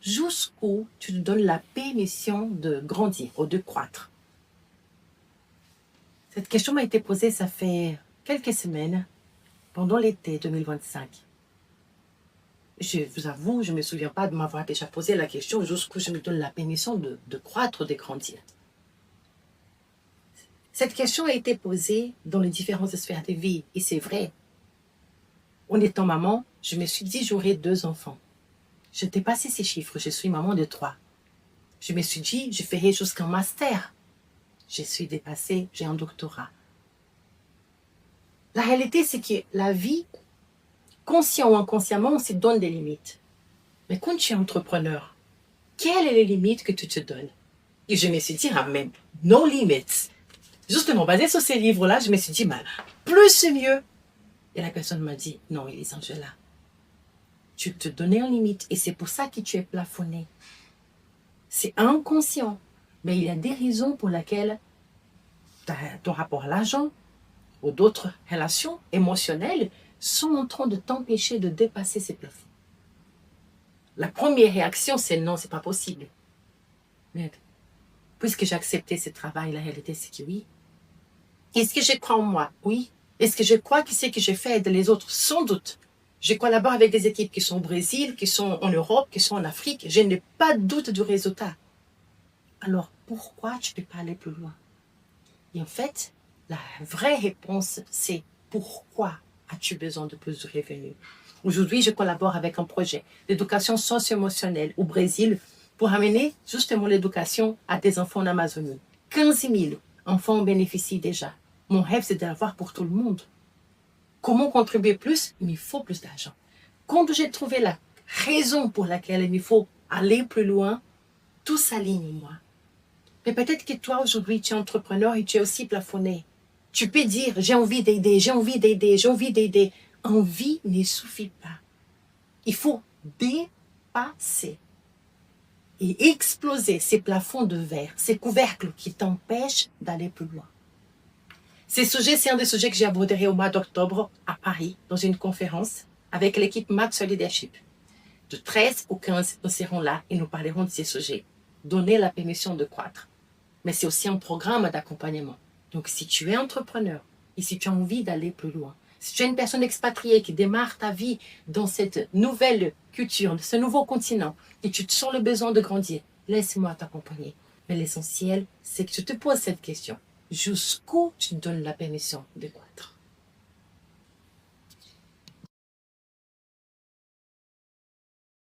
jusqu'où tu te donnes la permission de grandir ou de croître? Cette question m'a été posée, ça fait quelques semaines, pendant l'été 2025. Je vous avoue, je ne me souviens pas de m'avoir déjà posé la question jusqu'où je me donne la permission de croître, de grandir. Cette question a été posée dans les différentes sphères de vie, et c'est vrai. En étant maman, je me suis dit j'aurai 2 enfants. J'ai dépassé ces chiffres, je suis maman de 3. Je me suis dit je ferai jusqu'en master. Je suis dépassée, j'ai un doctorat. La réalité, c'est que la vie, conscient ou inconsciemment, on se donne des limites. Mais quand tu es entrepreneur, quelles sont les limites que tu te donnes? Et je me suis dit, ah même, no limits. Justement, basé sur ces livres-là, je me suis dit, bah, plus c'est mieux. Et la personne m'a dit, non, Elisangela, tu te donnais en limite et c'est pour ça que tu es plafonné. C'est inconscient. Mais il y a des raisons pour lesquelles ton rapport à l'argent ou d'autres relations émotionnelles sont en train de t'empêcher de dépasser ces plafonds. La première réaction, c'est non, c'est pas possible. Mais puisque j'ai accepté ce travail, la réalité, c'est que oui. Est-ce que je crois en moi? Oui. Est-ce que je crois que ce que je fais aide les autres? Sans doute. Je collabore avec des équipes qui sont au Brésil, qui sont en Europe, qui sont en Afrique. Je n'ai pas de doute du résultat. Alors, pourquoi tu ne peux pas aller plus loin? Et en fait, la vraie réponse, c'est pourquoi as-tu besoin de plus de revenus? Aujourd'hui, je collabore avec un projet d'éducation socio-émotionnelle au Brésil pour amener justement l'éducation à des enfants en Amazonie. 15 000 enfants en bénéficient déjà. Mon rêve, c'est d'avoir pour tout le monde. Comment contribuer plus? Il me faut plus d'argent. Quand j'ai trouvé la raison pour laquelle il me faut aller plus loin, tout s'aligne, moi. Mais peut-être que toi, aujourd'hui, tu es entrepreneur et tu es aussi plafonné. Tu peux dire, j'ai envie d'aider, j'ai envie d'aider, j'ai envie d'aider. Envie ne suffit pas. Il faut dépasser et exploser ces plafonds de verre, ces couvercles qui t'empêchent d'aller plus loin. Ces sujets, c'est un des sujets que j'ai abordé au mois d'octobre à Paris, dans une conférence avec l'équipe Max Leadership. De 13 au 15, nous serons là et nous parlerons de ces sujets. Donner la permission de croître. Mais c'est aussi un programme d'accompagnement. Donc, si tu es entrepreneur et si tu as envie d'aller plus loin, si tu es une personne expatriée qui démarre ta vie dans cette nouvelle culture, ce nouveau continent, et tu te sens le besoin de grandir, laisse-moi t'accompagner. Mais l'essentiel, c'est que tu te poses cette question. Jusqu'où tu donnes la permission de croître?